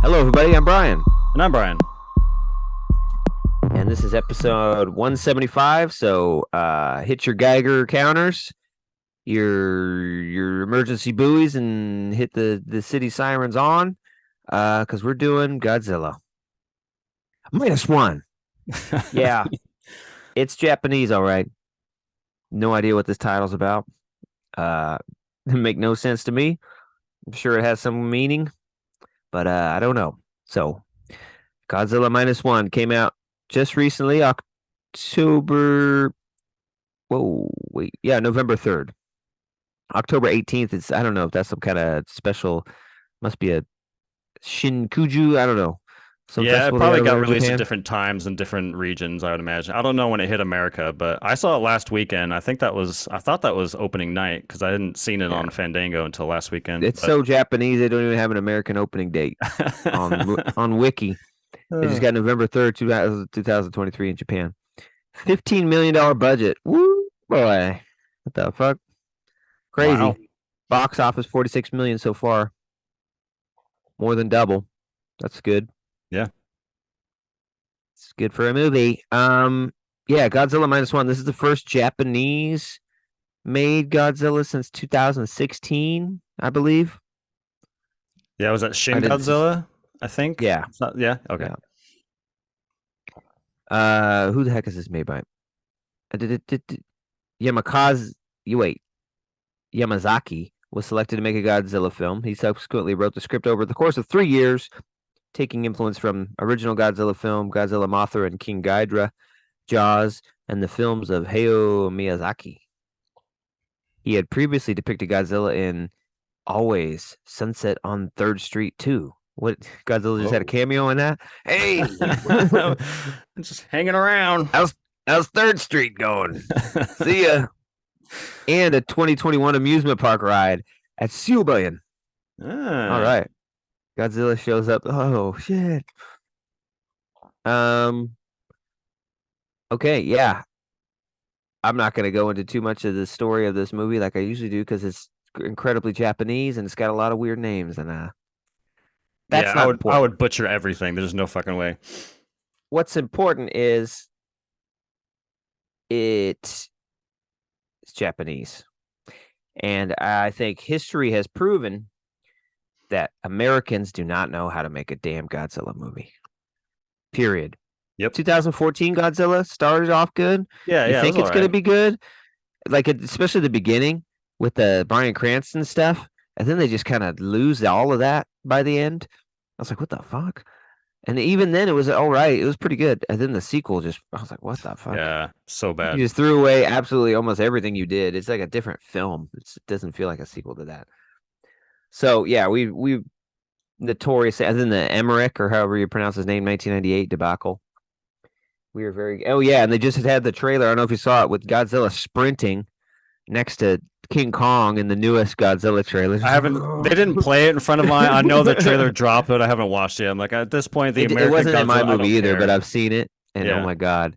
Hello, everybody. I'm Brian, And I'm Brian. and this is episode 175. So, hit your Geiger counters, your emergency buoys, and hit the city sirens on, because we're doing Godzilla minus one. Yeah, it's Japanese, all right. No idea what this title's about. Make no sense to me. I'm sure it has some meaning, but I don't know. So, Godzilla minus one came out just recently, October. Whoa, wait. Yeah, November 3rd. October 18th is, I don't know if that's some kind of special, must be a Shinkuju. I don't know. Some Yeah, it festival they got probably over got there in released at Japan. different times in different regions, I would imagine. I don't know when it hit America, but I saw it last weekend. I thought that was opening night because I hadn't seen it Yeah. on Fandango until last weekend. It's so Japanese, they don't even have an American opening date on Wiki. They just Uh, got November 3rd, 2023 in Japan. $15 million budget. Woo, boy. What the fuck? wow. Crazy. Box office 46 million so far. More than double. That's good. Yeah. It's good for a movie. Yeah, Godzilla minus one. This is the first Japanese made Godzilla since 2016, I believe. Yeah, was that Shin I didn't. Godzilla? I think. Yeah, Yeah. Okay. yeah. Who the heck is this made by? Yamakaze. You wait. Yamazaki was selected to make a Godzilla film. He subsequently wrote the script over the course of 3 years, taking influence from original Godzilla film, Godzilla Mothra and King Ghidorah, Jaws, and the films of Hayao Miyazaki. He had previously depicted Godzilla in Always Sunset on 3rd Street 2. What, Godzilla just had a Whoa. cameo in that? Hey, Just hanging around. how's 3rd Street going? See ya. And a 2021 amusement park ride at Subayan. All Ah. right. Godzilla shows up. Oh shit. Um. Okay. Yeah. I'm not going to go into too much of the story of this movie like I usually do because it's incredibly Japanese and it's got a lot of weird names and Yeah, that's I not would I important. would butcher everything. There's no fucking way. What's important is it's Japanese, and I think history has proven that Americans do not know how to make a damn Godzilla movie. Period. Yep. 2014 Godzilla started off good. Yeah, You yeah, it was think all it's going to right. be good, like especially the beginning with the Bryan Cranston stuff, and then they just kind of lose all of that by the end. I was like, what the fuck? And even then, it was all right. It was pretty good. And then the sequel just, I was like, what the fuck? Yeah, so You bad. just threw away absolutely almost everything you did. It's like a different film. It doesn't feel like a sequel to that. So yeah, we notorious, as in the Emmerich or however you pronounce his name, 1998 debacle. We were very. Oh yeah, and they just had the trailer. I don't know if you saw it with Godzilla sprinting next to King Kong in the newest Godzilla trailer. I haven't. They didn't play it in front of my. I know the trailer dropped, but I haven't watched it. I'm like, at this point, the It American wasn't in my Godzilla, I movie don't either, but care. I've seen it, and oh Yeah. my god,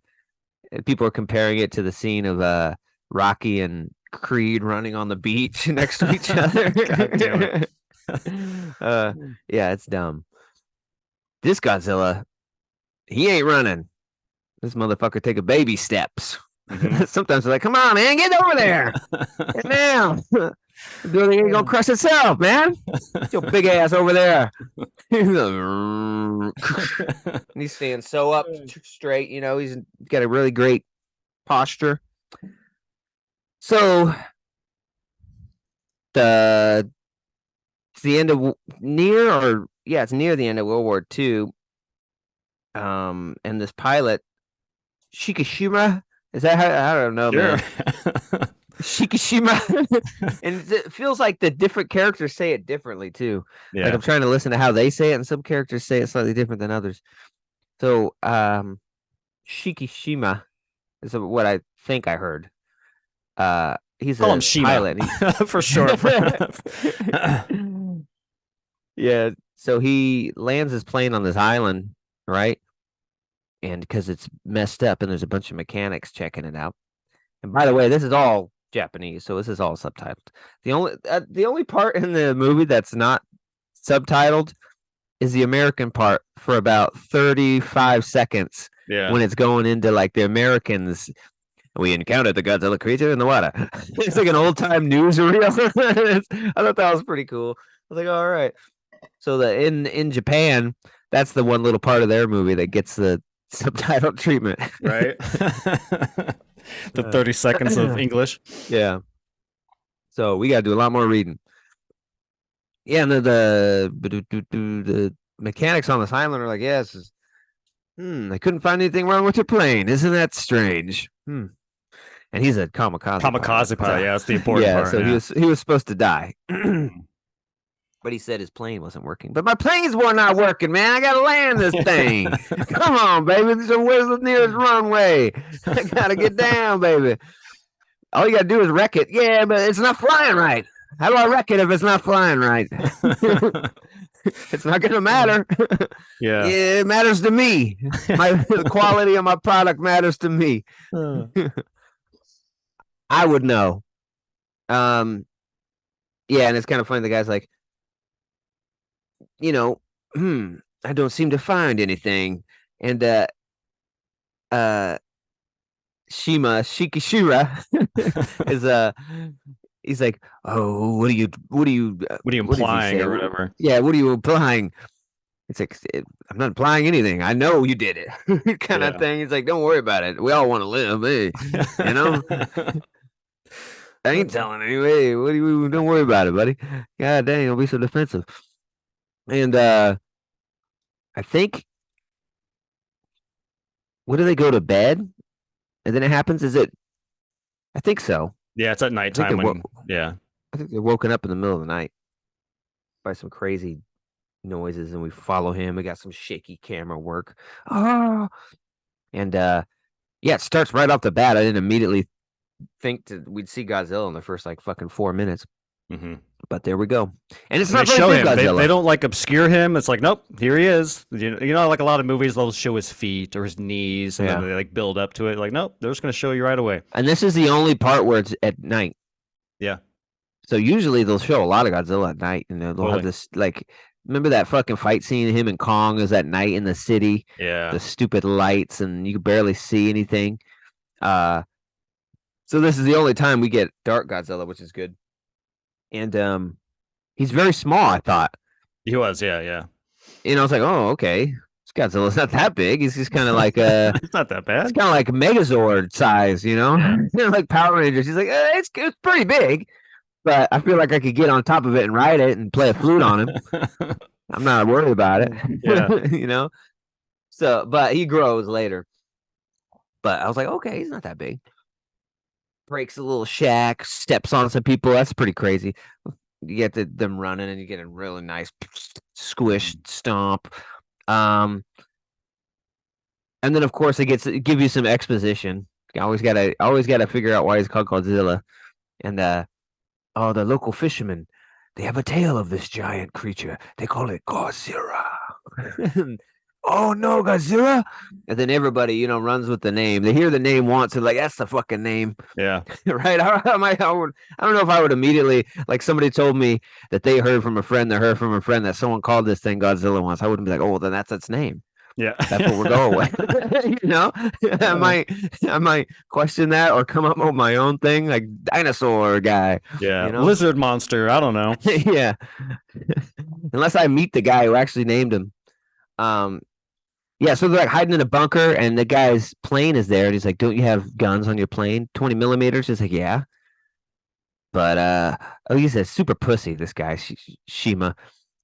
people are comparing it to the scene of Rocky and Creed running on the beach next to each God damn it. other. uh, yeah, it's dumb. This Godzilla, he ain't running. This motherfucker take a baby steps. Mhm. Sometimes they're like, "Come on, man, get over there, get down." The building ain't gonna crush itself, man. Get your big ass over there. And he's staying so up straight, he's got a really great posture. So the it's the end of it's near the end of World War II. And this pilot, Shikishima, is that how, I don't know, Sure. man. Shikishima. And it feels like the different characters say it differently too. Like Yeah. I'm trying to listen to how they say it, and some characters say it slightly different than others. So Shikishima is what I think I heard. He's Call him a Shima pilot. for short. Yeah, so he lands his plane on this island, right? And because it's messed up, and there's a bunch of mechanics checking it out. And by the way, this is all Japanese, so this is all subtitled. The only part in the movie that's not subtitled is the American part for about 35 seconds Yeah. when it's going into like the Americans. We encountered the Godzilla creature in the water. It's like an old time newsreel. I thought that was pretty cool. I was like, all right. So the in Japan, that's the one little part of their movie that gets the subtitle treatment. Right. The 30 seconds of English. Yeah. So we got to do a lot more reading. Yeah, and the mechanics on this island are like, yes, I couldn't find anything wrong with your plane. Isn't that strange? And he's a Kamikaze pilot. Yeah, that's the important yeah, part. so Yeah. he was supposed to die. But he said his plane wasn't working. But my planes were not working, man. I gotta land this thing. Come on, baby. So where's the nearest runway? I gotta get down, baby. All you gotta do is wreck it. Yeah, but it's not flying right. How do I wreck it if it's not flying right? It's not gonna matter. Yeah. Yeah, it matters to me. The quality of my product matters to me. I would know. Yeah, and it's kind of funny. The guy's like, I don't seem to find anything. And Shikishira is he's like, oh, what are you what are you implying or whatever? Yeah, what are you implying? It's like, I'm not implying anything. I know you did it, kind of thing. He's like, don't worry about it. We all want to live, you know. I ain't telling anyway. What do you? Don't worry about it, buddy. God dang, don't be so defensive. And I think, what do they go to bed? And then it happens? Is it? I think so. Yeah, it's at nighttime when. Yeah. I think they're woken up in the middle of the night by some crazy noises, and we follow him. We got some shaky camera work. Oh, and yeah, it starts right off the bat. I didn't immediately think we'd see Godzilla in the first like fucking 4 minutes. But there we go. And it's not they show him. Godzilla. They don't like obscure him. It's like, nope, here he is. You know, like a lot of movies, they'll show his feet or his knees, and then they like build up to it. Like, nope, they're just going to show you right away. And this is the only part where it's at night. Yeah. So usually they'll show a lot of Godzilla at night, and they'll have this like. Remember that fucking fight scene? Him and Kong is at night in the city. Yeah. The stupid lights, and you can barely see anything. So this is the only time we get dark Godzilla, which is good. And he's very small, I thought. He was, yeah. And I was like, oh, okay. This Godzilla's not that big. He's just kind of like it's not that bad. It's kind of like Megazord size, like Power Rangers. He's like, it's pretty big, but I feel like I could get on top of it and ride it and play a flute on him. I'm not worried about it. Yeah. So, but he grows later. But I was like, okay, he's not that big. Breaks a little shack, steps on some people. That's pretty crazy. You get them running, and you get a really nice squish stomp. And then of course it give you some exposition. You always gotta figure out why he's called Godzilla. And the local fishermen, they have a tale of this giant creature. They call it Godzilla. Oh no, Godzilla! And then everybody, runs with the name. They hear the name once, and like, that's the fucking name. Yeah. Right? I don't know if I would immediately, like, somebody told me that they heard from a friend that heard from a friend that someone called this thing Godzilla once. I wouldn't be like, oh, well, then that's its name. Yeah. That's what we're going with. I might question that or come up with my own thing, like dinosaur guy. Yeah. Lizard monster. I don't know. Yeah. Unless I meet the guy who actually named him. Yeah, so they're like hiding in a bunker, and the guy's plane is there, and he's like, "Don't you have guns on your plane? 20 millimeters?" He's like, "Yeah." But he's a super pussy. This guy, Shima,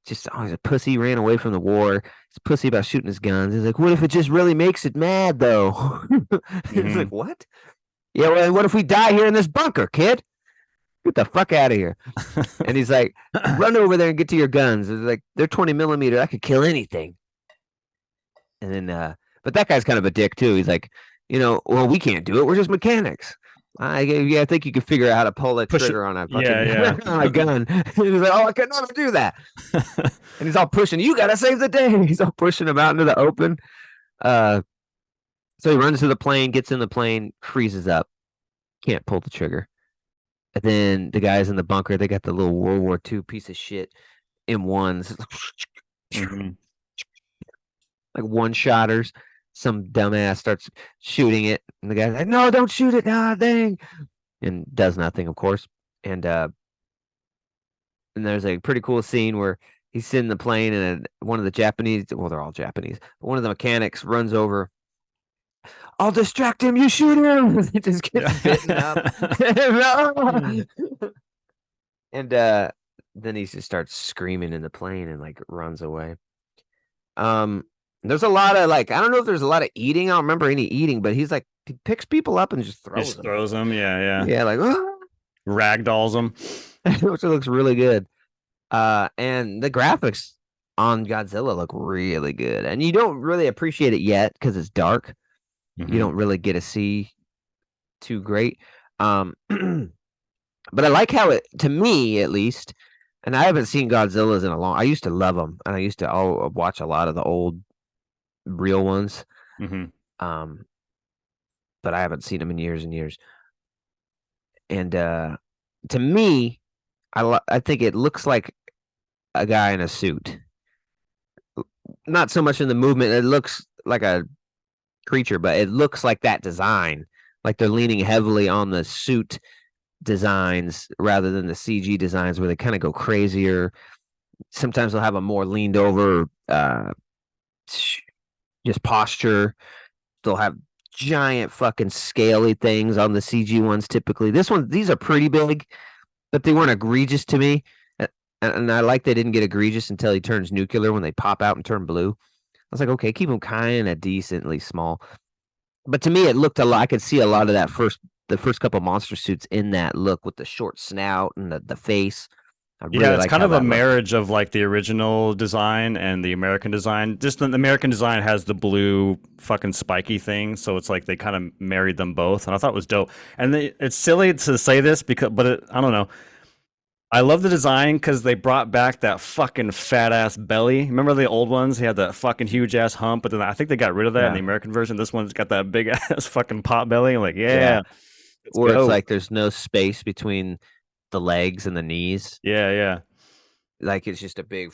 he's a pussy. Ran away from the war. He's a pussy about shooting his guns. He's like, "What if it just really makes it mad, though?" He's like, "What?" Yeah, well, what if we die here in this bunker, kid? Get the fuck out of here. And he's like, "Run over there and get to your guns." It's like, they're 20 millimeter. I could kill anything. And then, but that guy's kind of a dick too. He's like, well, we can't do it. We're just mechanics. I think you could figure out how to pull that trigger on a fucking on a gun. He's like, oh, I could never do that. And he's all pushing. You gotta save the day. He's all pushing him out into the open. So he runs to the plane, gets in the plane, freezes up, can't pull the trigger. And then the guys in the bunker, they got the little World War II piece of shit M1s. like one-shotters. Some dumbass starts shooting it, and the guy's like, "No, don't shoot it, nah, dang," and does nothing, of course. And and there's a pretty cool scene where he's sitting in the plane, and one of the Japanese, well, they're all Japanese, but one of the mechanics runs over. I'll distract him. You shoot him. He just gets bitten up. And then he just starts screaming in the plane and like runs away. Um, there's a lot of like I don't know if there's a lot of eating. I don't remember any eating, but he's like he picks people up and just throws Just them. throws them. Yeah, yeah. Yeah, like Ragdolls them. which looks really good. And the graphics on Godzilla look really good, and you don't really appreciate it yet because it's dark. You don't really get to see too great. But I like how it, to me at least, and I haven't seen Godzillas in a long. I used to love them, and I used to watch a lot of the old real ones. Mm-hmm. But I haven't seen them in years and years. And to me, I think it looks like a guy in a suit. Not so much in the movement. It looks like a creature, but it looks like that design. Like they're leaning heavily on the suit designs rather than the CG designs where they kind of go crazier. Sometimes they'll have a more leaned over just posture. They'll have giant fucking scaly things on the CG ones typically. These are pretty big, but they weren't egregious to me. And I like they didn't get egregious until he turns nuclear when they pop out and turn blue. I was like, okay, keep them kind of decently small. But to me, it looked a lot. I could see a lot of the first couple monster suits in that look with the short snout and the face. I Yeah, really it's like kind how of a that looked. marriage of like the original design and the American design. Just the American design has the blue fucking spiky thing, so it's like they kind of married them both, and I thought it was dope. And it's silly to say this because, but I don't know. I love the design because they brought back that fucking fat ass belly. Remember the old ones? He had that fucking huge ass hump, but then I think they got rid of that in the Yeah, American version. This one's got that big ass fucking pot belly. I'm like, yeah. yeah, let's Where it's go. like there's no space between the legs and the knees. Yeah, Like it's just a big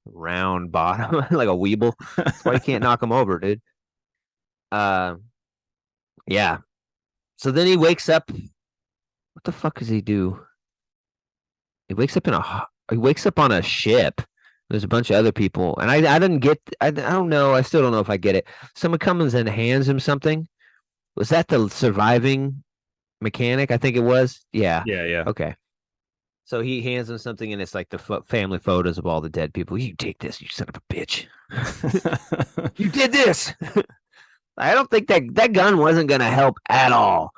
round bottom, like a weeble. That's why you yeah. can't knock him over, dude. Uh, yeah. So then he wakes up. What the fuck does he do? He wakes up on a ship. There's a bunch of other people, and I didn't get. I don't know. I still don't know if I get it. Someone comes and hands him something. Was that the surviving mechanic? I think it was. Yeah. Yeah. Okay. So he hands him something, and it's like the family photos of all the dead people. You take this, you son of a bitch. You did this. I don't think that gun wasn't going to help at all.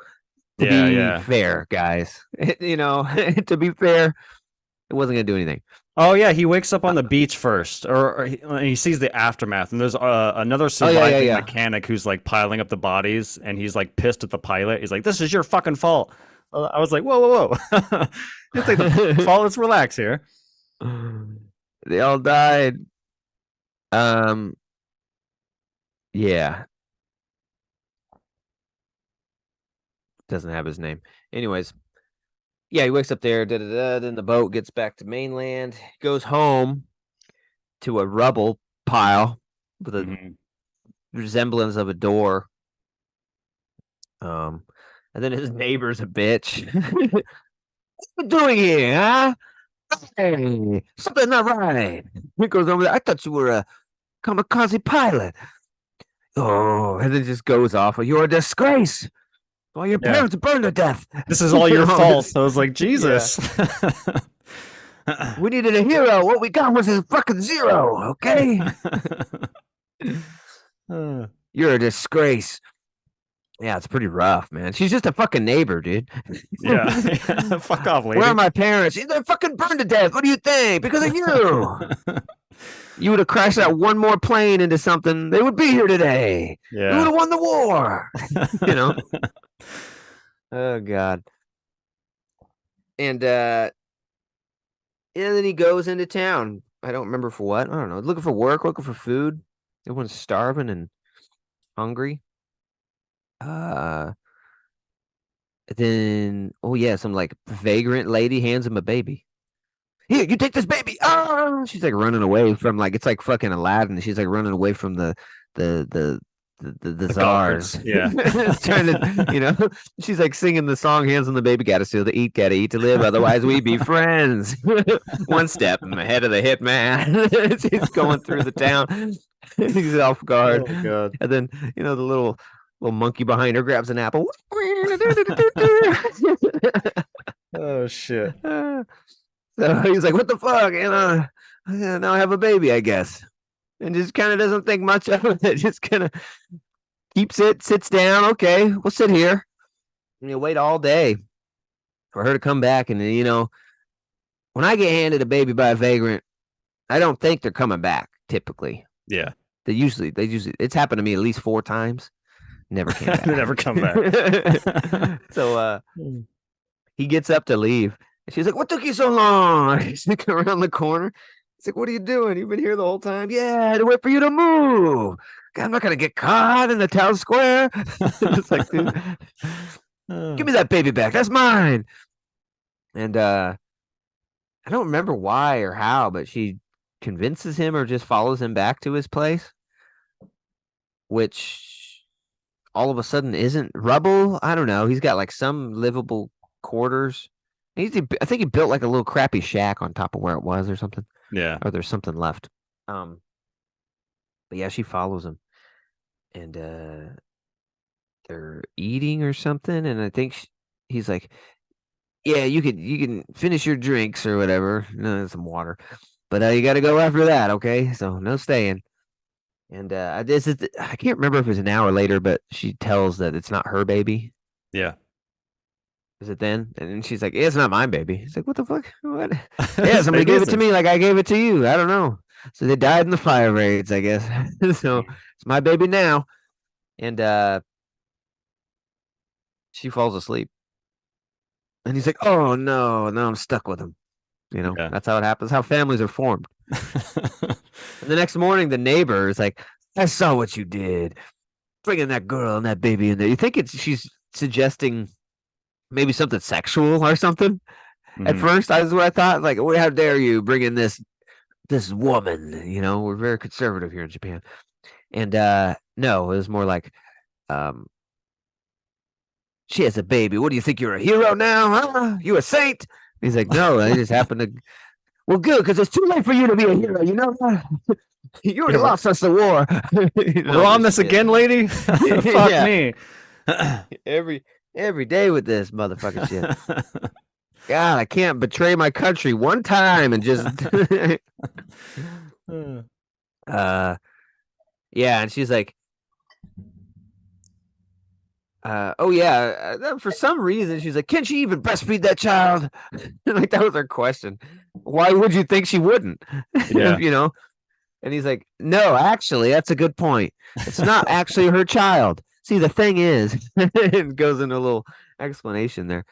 To be Yeah. fair, guys, to be fair, it wasn't going to do anything. Oh yeah, he wakes up on the beach first, or he sees the aftermath, and there's another Oh surviving yeah. mechanic who's like piling up the bodies, and he's like pissed at the pilot. He's like, "This is your fucking fault." I was like, "Whoa!" It's like the fault. Let's relax here. They all died. Um, yeah, doesn't have his name. Anyways, yeah, he wakes up there. Da, da, da, then the boat gets back to mainland. Goes home to a rubble pile with a Mm-hmm. resemblance of a door. Um, and then his neighbor's a bitch. What you doing here, huh? Hey, something not right. He goes over there. I thought you were a kamikaze pilot. Oh, and it just goes off. You're a disgrace. Well, your Yeah, parents burned to death. this is all your fault. It's, I was like, yeah. Jesus. We needed a hero. What we got was a fucking zero. Okay. You're a disgrace. Yeah, it's pretty rough, man. She's just a fucking neighbor, dude. Yeah, fuck off, Where are lady. my parents? They're fucking burned to death. What do you think? Because of you. You would have crashed that one more plane into something. They would be here today. We would Yeah. have won the war. you know? Oh God. And and then he goes into town. I don't remember for what. I don't know. Looking for work, looking for food. Everyone's starving and hungry. Uh then oh yeah, some like vagrant lady hands him a baby. Here, you take this baby. Oh, she's like running away from like it's like fucking Aladdin. She's like running away from the the the The czars. guards. Yeah. It's trying to, she's like singing the song, hands on the baby, gotta eat to live, otherwise we be friends. One step ahead of the hitman. She's going through the town. He's off guard. Oh my god. And then, the little monkey behind her grabs an apple. Oh shit. So he's like, "What the fuck?" Yeah, now I have a baby, I guess, and just kind of doesn't think much of it. Just kind of sits down. Okay, we'll sit here, and you wait all day for her to come back. And when I get handed a baby by a vagrant, I don't think they're coming back. Typically, Yeah. they usually. It's happened to me at least 4 times. Never came back. They never come back. So he gets up to leave. And she's like, "What took you so long?" He's looking around the corner. He's like, "What are you doing? You've been here the whole time." "Yeah, I had to wait for you to move. God, I'm not gonna get caught in the town square." It's like, dude, give me that baby back. That's mine. And I don't remember why or how, but she convinces him or just follows him back to his place, which all of a sudden isn't rubble. I don't know. He's got like some livable quarters. I think he built like a little crappy shack on top of where it was or something, Yeah. or there's something left. But yeah, she follows him, and they're eating or something, and I think he's like, "Yeah, you can finish your drinks or whatever, no, some water, but you got to go after that, okay? So no staying." And I can't remember if it was an hour later, but she tells that it's not her baby. Yeah. Is it then? And then she's like, "Yeah, it's not my baby." He's like, "What the fuck? What?" "Yeah, somebody Maybe gave it to isn't. me like I gave it to you. I don't know." So they died in the fire raids, I guess. So it's my baby now. And she falls asleep. And he's like, "Oh no, now I'm stuck with him." Yeah. That's how it happens, how families are formed. And the next morning, the neighbor is like, "I saw what you did, bringing that girl and that baby in there." You think she's suggesting maybe something sexual or something? At Mhm. first, that's what I thought. Like, "Well, how dare you bring in this woman?" We're very conservative here in Japan. And no, it was more like, um, "She has a baby. What do you think? You're a hero now? Huh? You a saint?" He's like, "No, I just happened to." "Well, good, because it's too late for you to be a hero. You know that. You already Yeah, lost us the war." we're on This this shit. again, lady? Fuck Yeah, me. every every day with this motherfucking shit. God, I can't betray my country one time and just. uh, yeah, and she's like, "Oh yeah." For some reason, she's like, "Can she even breastfeed that child?" Like that was her question. Why would you think she wouldn't? Yeah. And he's like, "No, actually, that's a good point. It's not actually her child. See, the thing is," it goes into a little explanation there.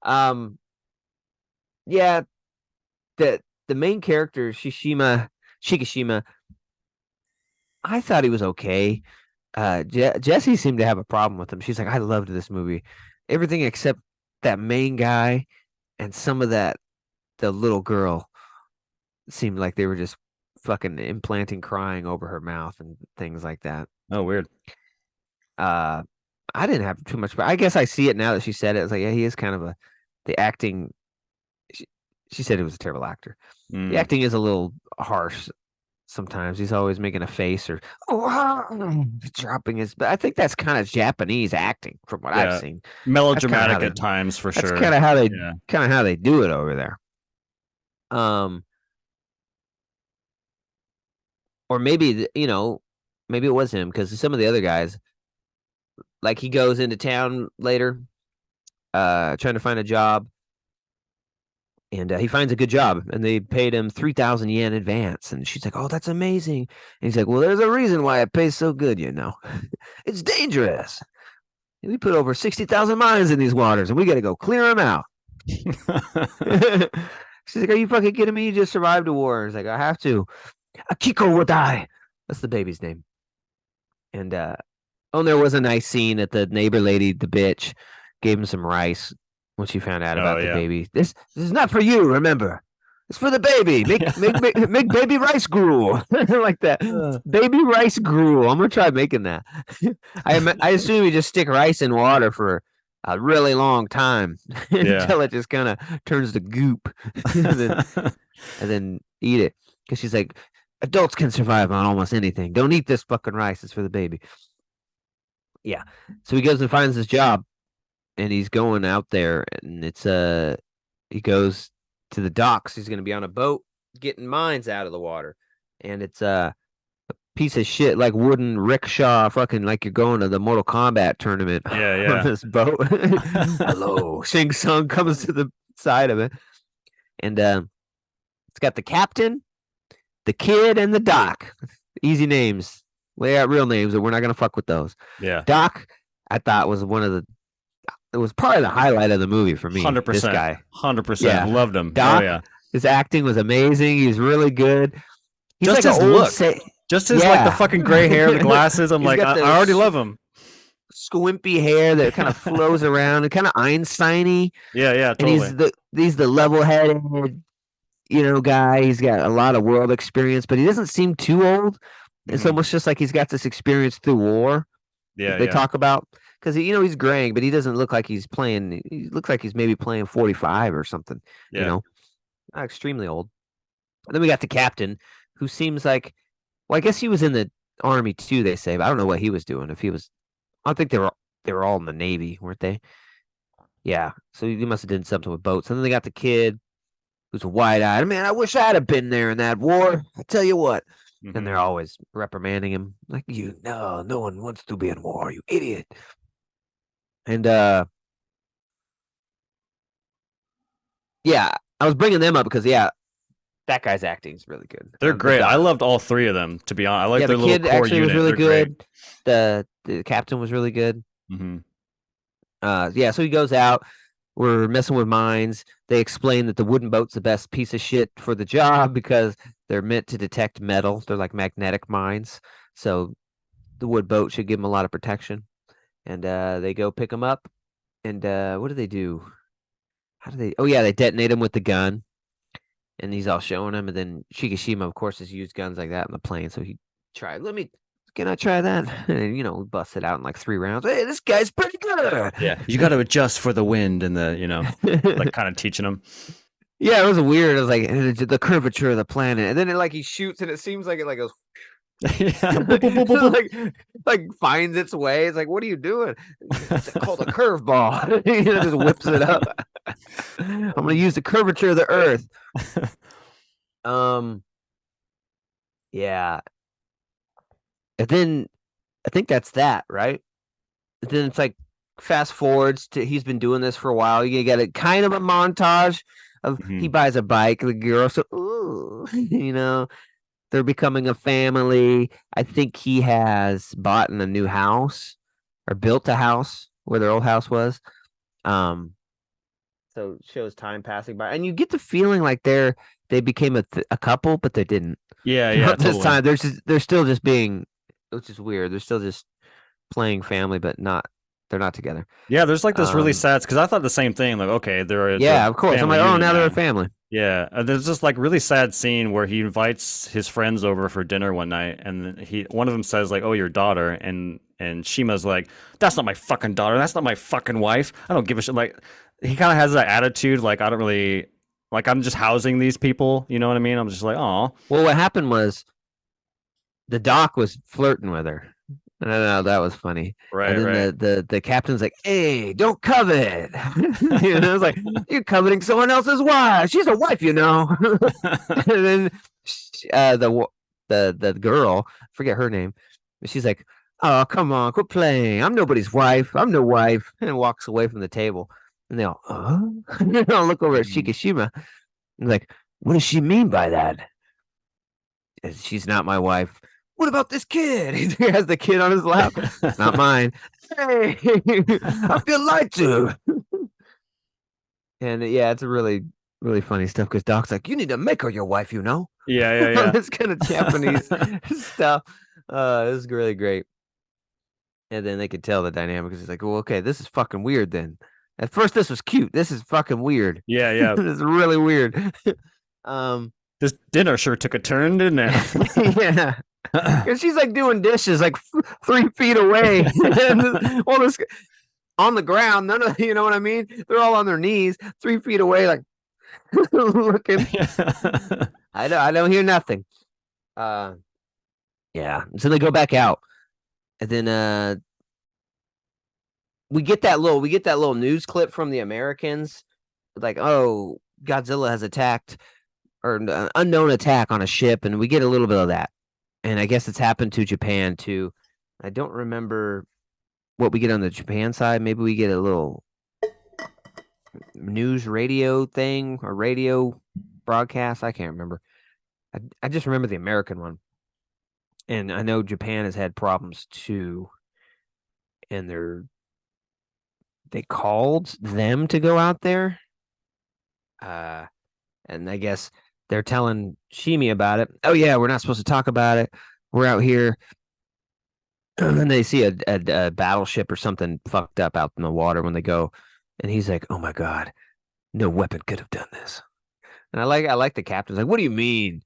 Um, yeah, the main character, Shikishima, I thought he was okay. Jesse seemed to have a problem with him. She's like, "I loved this movie. Everything except that main guy and some of the little girl seemed like they were just fucking implanting crying over her mouth and things like that." Oh, weird. Uh, I didn't have too much, but I guess I see it now that she said it. It's like, yeah, he is kind of the acting. She, she said he was a terrible actor. The Mm. acting is a little harsh sometimes. He's always making a face or dropping his. But I think that's kind of Japanese acting from what I've Yeah. seen. That's kind of how Melodramatic they. at times for That's sure. Yeah. kind of how they do it over there. Um, or maybe maybe it was him because some of the other guys, like he goes into town later, trying to find a job, and he finds a good job, and they paid him 3,000 yen advance. And she's like, "Oh, that's amazing." And he's like, "Well, there's a reason why it pays so good, you know. It's dangerous. We put over 60,000 mines in these waters, and we got to go clear them out." She's like, "Are you fucking kidding me? You just survived a war." He's like, "I have to. Akiko will die." That's the baby's name. And oh, and there was a nice scene that the neighbor lady, the bitch, gave him some rice when she found out Oh about the yeah. baby. This is not for you, remember. It's for the baby. Make baby rice gruel like that. Uh, Baby rice gruel. I'm gonna try making that. I assume you just stick rice in water for a really long time yeah. until it just kind of turns to goop, and then eat it. Because she's like, adults can survive on almost anything. Don't eat this fucking rice. It's for the baby. Yeah. So he goes and finds his job, and he's going out there, and he goes to the docks. He's going to be on a boat getting mines out of the water, and it's a piece of shit like wooden rickshaw, fucking like you're going to the Mortal Kombat tournament Yeah, on yeah. this boat. Hello, Shang Tsung comes to the side of it, and it's got the captain, the kid, and the doc. Easy names. Lay out real names, and we're not gonna fuck with those. Yeah. Doc, I thought was one of the. It was probably the highlight of the movie for me. This 100%. guy, 100%. yeah, Loved him. Oh Doc. yeah. His acting was amazing. He's really good. He's Just like his an old look. Just his like the yeah. fucking gray hair, the glasses. I'm He's like, got I the already love him. squimpy hair that kind of flows around and kind of Einstein-y. Yeah, yeah, And totally. he's the level-headed, guy. He's got a lot of world experience, but he doesn't seem too old. It's Mhm. almost just like he's got this experience through war that Yeah, they yeah. talk about. Because he's graying, but he doesn't look like he's playing. He looks like he's maybe playing 45 or something. You Yeah. know, not extremely old. And then we got the captain, who seems like, well, I guess he was in the army too. They say, but I don't know what he was doing. If he was, I don't think they were all in the navy, weren't they? Yeah. So he must have done something with boats. And then they got the kid who's wide-eyed. Man, I wish I'd have been there in that war. I tell you what. And Hmm. they're always reprimanding him, like, no one wants to be in war, you idiot. And yeah, I was bringing them up because yeah, that guy's acting is really good. They're The great. I doc, loved all three of them, to be honest. I like yeah, the their little kid core actually was unit. really They're great. good. The captain was really good. Hmm. Yeah, so he goes out. We're messing with mines. They explain that the wooden boat's the best piece of shit for the job because they're meant to detect metal. They're like magnetic mines. So the wood boat should give them a lot of protection. And they go pick him up. And what do they do? How do they? Oh yeah, they detonate him with the gun. And he's all showing him. And then Shikishima, of course, has used guns like that in the plane. So he tried. Can I try that? And we bust it out in like 3 rounds. Hey, this guy's pretty good. Yeah, you got to adjust for the wind and like kind of teaching them. Yeah, it was weird. It was like the curvature of the planet, and then he shoots, and it seems like it like goes Yeah. Boop, boop, boop, boop, boop. like finds its way. It's like, what are you doing? It's called a curveball. Just whips it up. I'm gonna use the curvature of the Earth. Um, yeah, and then I think that's that, right? Then it's like fast forwards to he's been doing this for a while. You get a kind of a montage of he Mhm. buys a bike, the girl, so ooh, they're becoming a family. I think he has bought in a new house or built a house where their old house was. Um, so it shows time passing by, and you get the feeling like they became a couple, but they didn't. Yeah, yeah, Throughout this totally. time, they're still just being, which is weird. They're still just playing family, but not they're not together. Yeah, there's like this really Um, sad because I thought the same thing. Like, okay, they're the yeah, of course. I'm family like, oh, unit now they're a now. family. Yeah, there's this like really sad scene where he invites his friends over for dinner one night, and one of them says like, "Oh, your daughter," and Shima's like, "That's not my fucking daughter. That's not my fucking wife. I don't give a shit." Like, he kind of has that attitude, like I don't really like. I'm just housing these people. You know what I mean? I'm just like, oh, Well, what happened was the doc was flirting with her. I don't know, that was funny. And right, then right. the captain's like, "Hey, don't covet." It's like you're coveting someone else's wife. She's a wife, And then the girl, forget her name, she's like, "Oh, come on, quit playing. I'm nobody's wife. I'm no wife," and walks away from the table. And they all, look over at Mhm. Shikishima and like, "What does she mean by that?" She's not my wife. What about this kid? He has the kid on his lap. It's not mine. Hey, I feel lied to. And yeah, it's a really, really funny stuff because Doc's like, you need to make her your wife, Yeah, yeah, This kind of Japanese yeah. stuff. This is really great. And then they could tell the dynamic because it's like, well, okay, this is fucking weird then. At first, this was cute. This is fucking weird. Yeah, yeah. It's really weird. Um, This dinner sure took a turn, didn't yeah, it? because she's like doing dishes like 3 feet away, and all this on the ground. None of you know what I mean. They're all on their knees, 3 feet away, like looking. I don't hear nothing. Uh, yeah. So they go back out, and then we get that little news clip from the Americans, like, oh, Godzilla has attacked or an unknown attack on a ship, and we get a little bit of that. And I guess it's happened to Japan too. I don't remember what we get on the Japan side. Maybe we get a little news radio thing or radio broadcast. I can't remember. I just remember the American one. And I know Japan has had problems too. And they called them to go out there. Uh and I guess they're telling Shimi about it. Oh yeah, we're not supposed to talk about it. We're out here. And they see a battleship or something fucked up out in the water when they go, and he's like, "Oh my god, no weapon could have done this." And I like the captain's like, "What do you mean?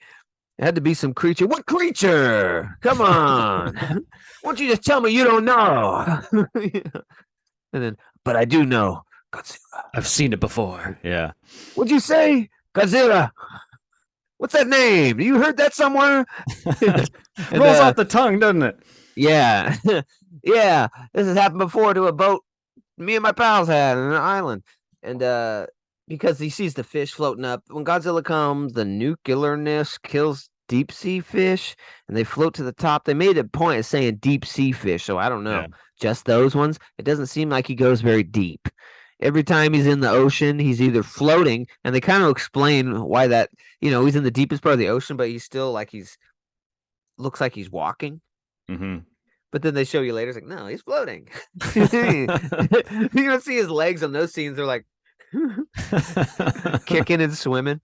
It had to be some creature. What creature? Come on! Why don't you just tell me you don't know?" And then, but I do know Godzilla. I've seen it before. Yeah. What'd you say, Godzilla? What's that name? You heard that somewhere? And Rolls off the tongue, doesn't it? yeah, yeah. This has happened before to a boat me and my pals had on an island. And because he sees the fish floating up. When Godzilla comes, the nuclearness kills deep sea fish and they float to the top. They made a point of saying deep sea fish, so I don't know. Yeah. Just those ones. It doesn't seem like he goes very deep. Every time he's in the ocean, he's either floating, and they kind of explain why that, he's in the deepest part of the ocean, but he's still like looks like he's walking. Mm-hmm. But then they show you later, it's like, no, he's floating. You don't see his legs on those scenes. They're like kicking and swimming.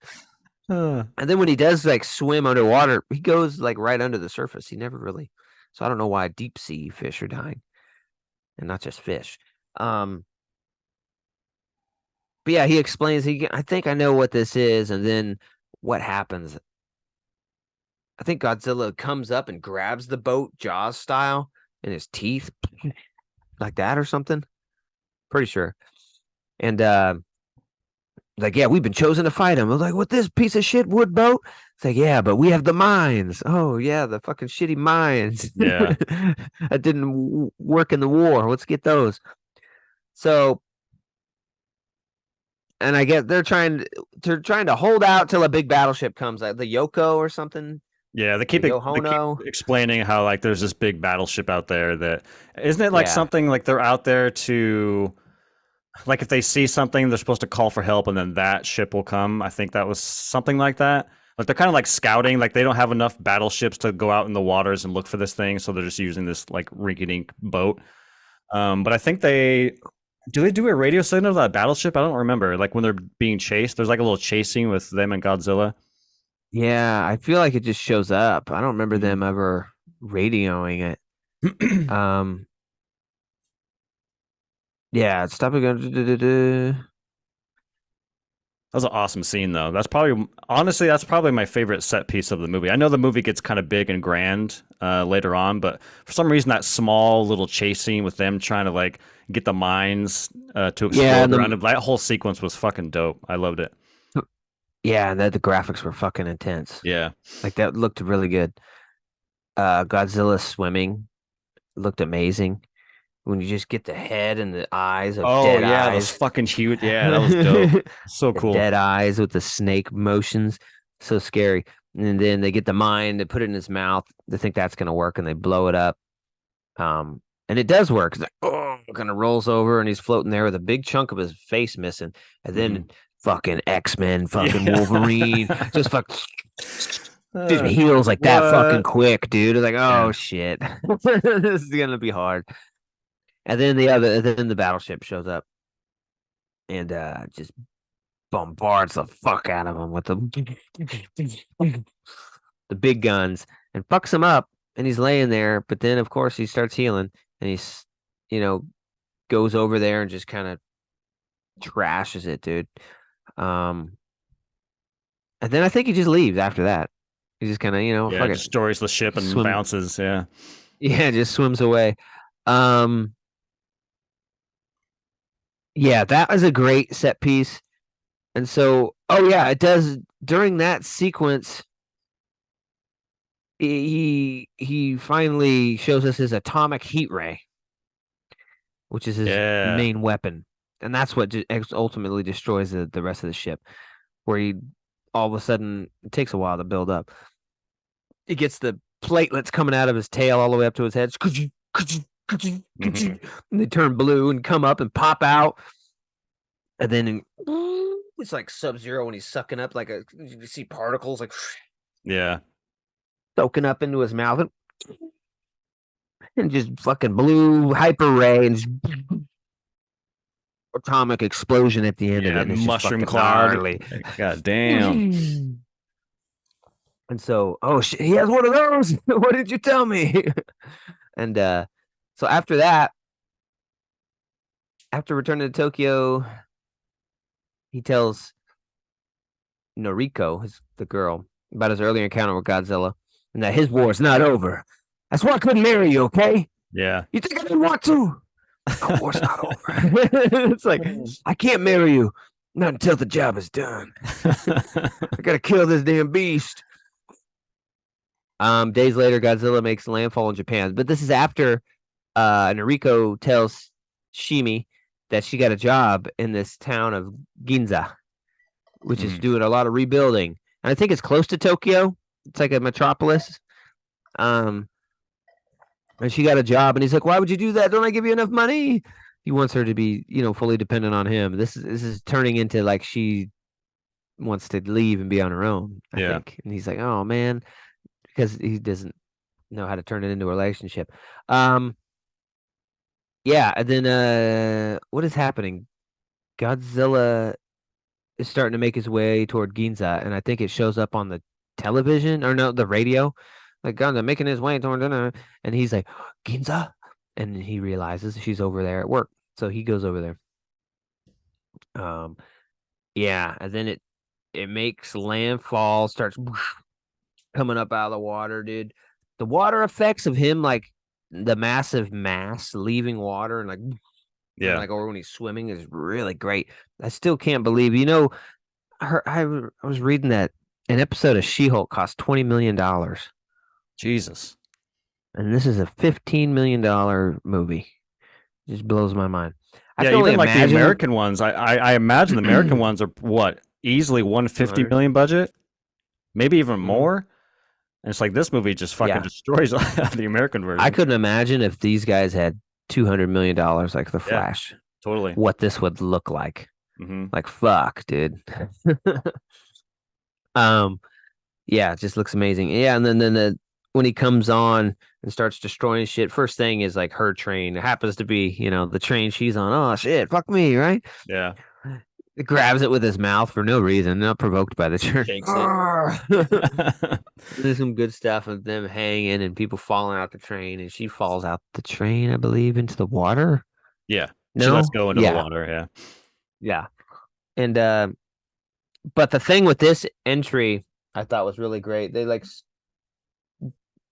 And then when he does like swim underwater, he goes like right under the surface. He never really. So I don't know why deep sea fish are dying and not just fish. But yeah, he explains. I think I know what this is, and then what happens. I think Godzilla comes up and grabs the boat, Jaws style, in his teeth, like that or something. Pretty sure. And like, yeah, we've been chosen to fight him. I was like, what, this piece of shit wood boat? It's like, yeah, but we have the mines. Oh yeah, the fucking shitty mines. Yeah. That didn't work in the war. Let's get those. So, and I guess they're trying to hold out till a big battleship comes. Like the Yoko or something. Yeah, The they Yohono. keep explaining how like there's this big battleship out there that isn't it like Yeah. something like they're out there to like if they see something they're supposed to call for help and then that ship will come. I think that was something like that. Like they're kind of like scouting, like they don't have enough battleships to go out in the waters and look for this thing, so they're just using this like rinky-dink boat. But I think they do a radio signal to that battleship? I don't remember. Like when they're being chased, there's like a little chasing with them and Godzilla. Yeah, I feel like it just shows up. I don't remember Mhm. them ever radioing it. Yeah, stop it going. That was an awesome scene, though. That's probably my favorite set piece of the movie. I know the movie gets kind of big and grand later on, but for some reason, that small little chase scene with them trying to like get the mines to Yeah, explode around it, that whole sequence was fucking dope. I loved it. yeah, and the graphics were fucking intense. Yeah. Like that looked really good. Godzilla swimming looked amazing. When you just get the head and the eyes of Oh dead yeah, those eyes. fucking huge. Yeah, that was dope. So The cool. dead eyes with the snake motions. So scary. And then they get the mine, they put it in his mouth. They think that's gonna work and they blow it up. And it does work. It's like, oh, kind of rolls over and he's floating there with a big chunk of his face missing. And then Hmm. fucking X-Men, fucking Yeah. Wolverine, just fuck just heals like that fucking What? quick, dude. It's like, Yeah. oh shit. This is gonna be hard. And then the battleship shows up and just bombards the fuck out of him with the big guns and fucks him up. And he's laying there, but then of course he starts healing and he's, you know, goes over there and just kind of trashes it, dude. Um, And then I think he just leaves after that. He just kind of, Yeah, fuck it, destroys the ship and swim. bounces. Yeah. Yeah, just swims away. Um, yeah, that was a great set piece. And so, oh yeah, it does during that sequence. He finally shows us his atomic heat ray, which is his Yeah. main weapon, and that's what ultimately destroys the rest of the ship. Where he all of a sudden it takes a while to build up. He gets the platelets coming out of his tail all the way up to his head, and Hmm. they turn blue and come up and pop out, and then it's like Sub-Zero when he's sucking up like you see particles like Yeah. soaking up into his mouth and just fucking blue hyper ray and just atomic explosion at the end of it, Yeah. and it's just Mushroom fucking cloud. gnarly. God damn. And so, oh shit, he has one of those. What did you tell me? And so after that, after returning to Tokyo, he tells Noriko, the girl, about his earlier encounter with Godzilla, and that his war is not over. That's why I couldn't marry you, okay? Yeah. You think I didn't want to? Our war's not over. It's like, I can't marry you. Not until the job is done. I gotta kill this damn beast. Days later, Godzilla makes landfall in Japan. But this is after Noriko tells Shimi that she got a job in this town of Ginza, which is Mhm. doing a lot of rebuilding. And I think it's close to Tokyo. It's like a metropolis. Um, and she got a job, and he's like, "Why would you do that? Don't I give you enough money?" He wants her to be, fully dependent on him. This is turning into like she wants to leave and be on her own, I Yeah. think. And he's like, "Oh man," because he doesn't know how to turn it into a relationship. Um, yeah, and then what is happening? Godzilla is starting to make his way toward Ginza, and I think it shows up on the television or no, the radio. Like Ginza making his way toward dinner, and he's like, Ginza, and he realizes she's over there at work, so he goes over there. Um, yeah, and then it makes landfall, starts coming up out of the water, dude. The water effects of him, like the massive mass leaving water and Yeah. or when he's swimming is really great. I still can't believe, I was reading that an episode of She-Hulk cost $20 million, Jesus. and this is a $15 million movie. It just blows my mind. I Yeah, can only even like the imagine. American ones, I imagine the American ones are what, easily 150 200. million budget, maybe even Mhm. more. And it's like this movie just fucking Yeah, destroys the American I version. couldn't imagine if these guys had $200 million like The Yeah, Flash, totally. what this would look like. Hmm. Like fuck, dude. um, yeah, it just looks amazing. Yeah, and then when he comes on and starts destroying shit, first thing is like her train. It happens to be, the train she's on. Oh shit, fuck me, right? Yeah. It grabs it with his mouth for no reason, not provoked by the turn. Shakes it. There's some good stuff of them hanging and people falling out the train, and she falls out the train, I believe, into the water. Yeah. She lets No? go into the Yeah. water. Yeah. Yeah. And but the thing with this entry I thought was really great. They like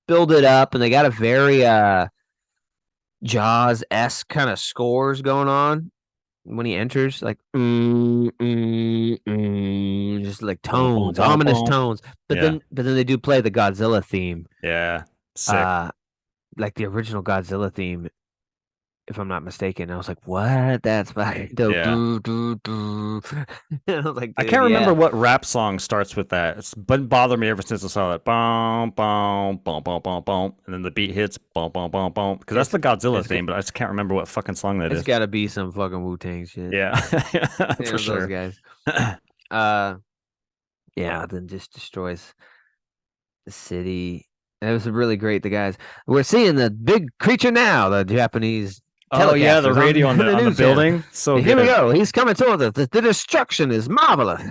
build it up and they got a very Jaws-esque kind of scores going on when he enters, like just like Boom, boom, tones, boom, ominous boom. tones. But Yeah. then they do play the Godzilla theme, Yeah. Sick. uh, like the original Godzilla theme, if I'm not mistaken. I was like, what? That's fucking dope. Yeah. I was like, I dude, can't remember yeah. what rap song starts with that. It's been bothering me ever since I saw that. Boom, boom, boom, boom, boom, boom, and then the beat hits. Boom, boom, boom, boom. Because that's It's the Godzilla it's theme, but I just can't remember what fucking song that it's is. got to be some fucking Wu-Tang shit. Yeah, for Those sure. guys. Uh, yeah. Then just destroys the city. It was really great. The guys, we're seeing the big creature now. The Japanese Oh yeah, the telecasters on radio on the the news channel. building, so Here we good. go. He's coming towards us. The destruction is marvelous.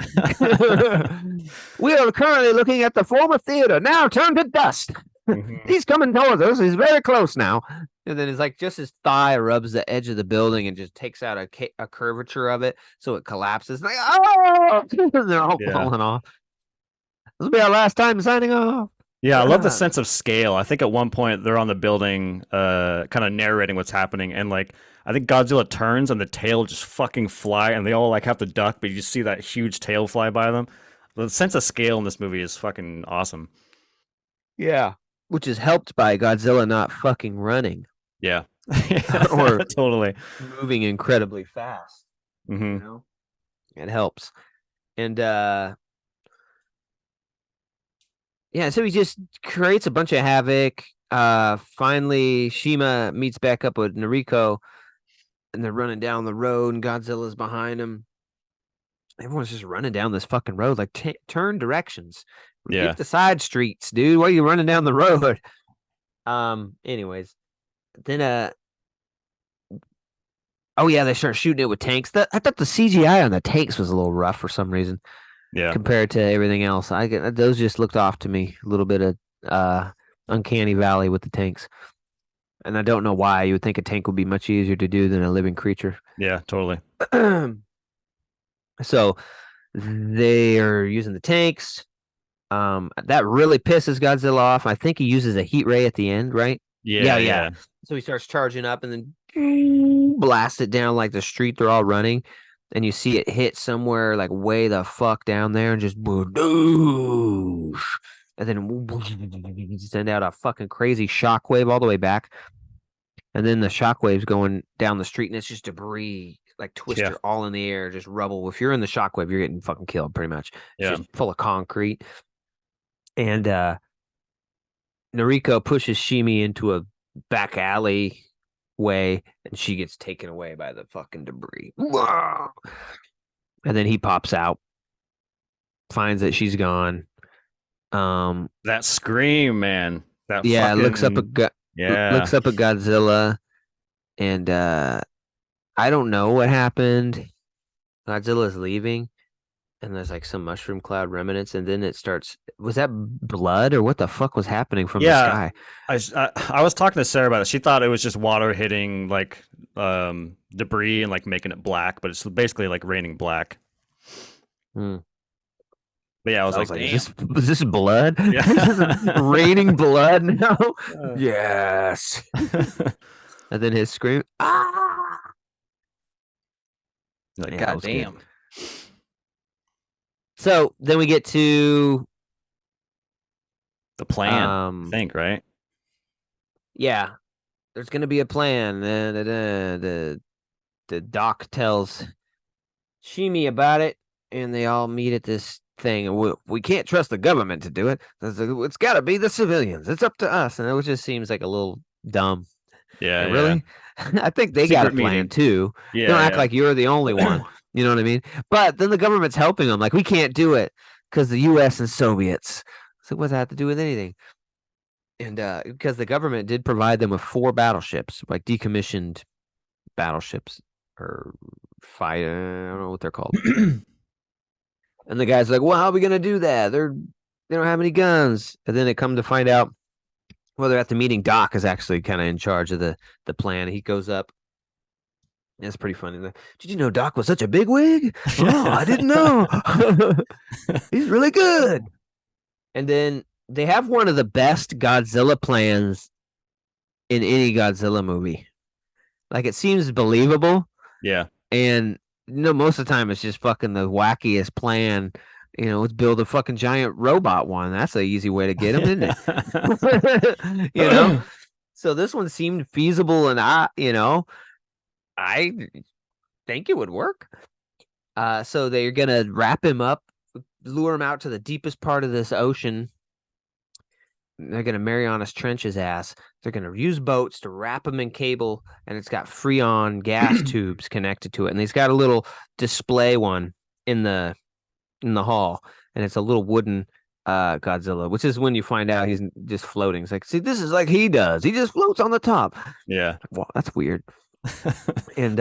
We are currently looking at the former theater, now turned to dust. Hmm. He's coming towards us. He's very close now. And then it's like just his thigh rubs the edge of the building and just takes out a curvature of it, so it collapses. Like, oh, and they're all Yeah, falling off. will be our last time signing off. Yeah, I love the sense of scale. I think at one point they're on the building, kind of narrating what's happening, and like I think Godzilla turns and the tail just fucking fly, and they all like have to duck, but you just see that huge tail fly by them. The sense of scale in this movie is fucking awesome. Yeah. Which is helped by Godzilla not fucking running Yeah, or totally. moving incredibly fast. You Hmm. know, it helps. And yeah, so he just creates a bunch of havoc. Finally, Shima meets back up with Noriko, and they're running down the road, and Godzilla's behind him. Everyone's just running down this fucking road, like turn directions. Yeah, Get the side streets, dude. Why are you running down the road? Anyways, then oh yeah, they start shooting it with tanks. I thought the CGI on the tanks was a little rough for some reason yeah, compared to everything else. Those just looked off to me a little bit of uncanny valley with the tanks, and I don't know why. You would think a tank would be much easier to do than a living creature. yeah, totally. So they are using the tanks. That really pisses Godzilla off. I think he uses a heat ray at the end, right? Yeah, Yeah. yeah, So he starts charging up and then blast it down like the street they're all running. And you see it hit somewhere like way the fuck down there and just boosh. And then send out a fucking crazy shockwave all the way back. And then the shockwave's going down the street and it's just debris, like yeah, twister all in the air, just rubble. If you're in the shockwave, you're getting fucking killed pretty much. It's yeah. just full of concrete. And Noriko pushes Shimi into a back alley way, and she gets taken away by the fucking debris. And then he pops out, finds that she's gone. That scream, man. That Yeah, fucking yeah. looks up at Godzilla, and I don't know what happened. Godzilla's leaving, and there's like some mushroom cloud remnants, and then it starts. Was that blood or what the fuck was happening from the Yeah, sky? I was talking to Sarah about it. She thought it was just water hitting like debris and like making it black, but it's basically like raining black. Hmm. But yeah, I was I was like, like, damn. is this blood? Yeah. Raining blood now? Uh, Yes. And then his scream, ah! like, Yeah, it God was good. damn. So then we get to The plan, I um think, right? yeah, there's gonna be a plan. The doc tells Shimi about it, and they all meet at this thing. And we can't trust the government to do it. It's got to be the civilians. It's up to us. And it just seems like a little dumb. Yeah, Like, yeah. really? I think they got a Secret plan meeting. too. Don't act Yeah, like you're the only one. You know what I mean? But then the government's helping them. Like, we can't do it because the U.S. and Soviets. So what's that have to do with anything? And because the government did provide them with 4 battleships, like decommissioned battleships or fight. I don't know what they're called. yeah. And the guy's like, "Well, how are we gonna do that? They don't have any guns." And then they come to find out, well, they're at the meeting. Doc is actually kind of in charge of the plan. He goes up. It's pretty funny. Did you know Doc was such a bigwig? Oh, I didn't know. He's really good. And then they have one of the best Godzilla plans in any Godzilla movie. Like it seems believable, Yeah. and most of the time it's just fucking the wackiest plan. Let's build a fucking giant robot one. That's an easy way to get them, isn't it? So this one seemed feasible, and I think it would work. So they're gonna wrap him up, lure him out to the deepest part of this ocean. They're gonna Marianas Trench his ass. They're gonna use boats to wrap him in cable, and it's got Freon gas tubes connected to it, and he's got a little display one in the hall, and it's a little wooden Godzilla, which is when you find out he's just floating. It's like, see, this is like he does. He just floats on the top. Yeah. Well, that's weird. And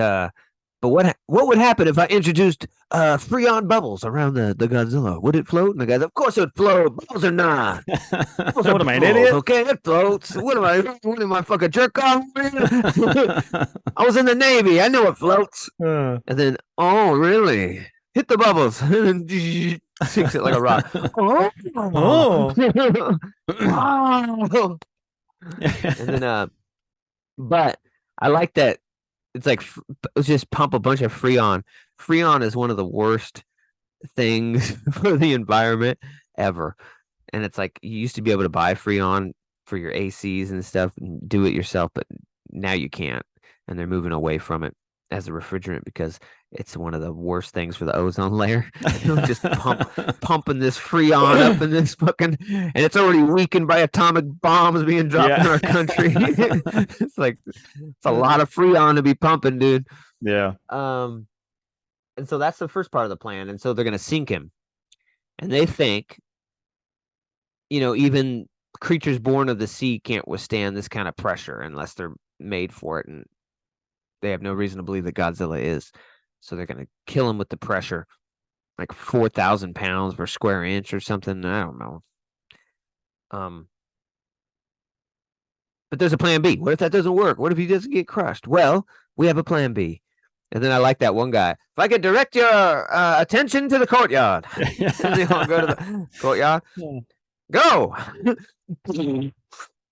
but what would happen if I introduced Freon bubbles around the Godzilla? Would it float? And the guy's, of course it would float. Bubbles are not. Bubbles are What am I, an bubbles, idiot? okay? It floats. What am I? What am I fucking jerk off? I was in the Navy. I know it floats. And then, oh, really? Hit the bubbles. sinks it like a rock. Oh, Oh. wow. And then but I like that it's like let's just pump a bunch of Freon. Freon is one of the worst things for the environment ever. And it's like you used to be able to buy Freon for your ACs and stuff and do it yourself, but now you can't. And they're moving away from it as a refrigerant because it's one of the worst things for the ozone layer. Just pumping this Freon up in this fucking, and it's already weakened by atomic bombs being dropped in Yeah. our country. It's like it's a lot of Freon to be pumping, dude. Yeah. And so that's the first part of the plan. And so they're gonna sink him, and they think, even creatures born of the sea can't withstand this kind of pressure unless they're made for it, and they have no reason to believe that Godzilla is. So they're gonna kill him with the pressure, like 4,000 pounds per square inch or something. I don't know. But there's a plan B. What if that doesn't work? What if he doesn't get crushed? Well, we have a plan B. And then I like that one guy. If I could direct your attention to the courtyard, and they all go to the courtyard. Go!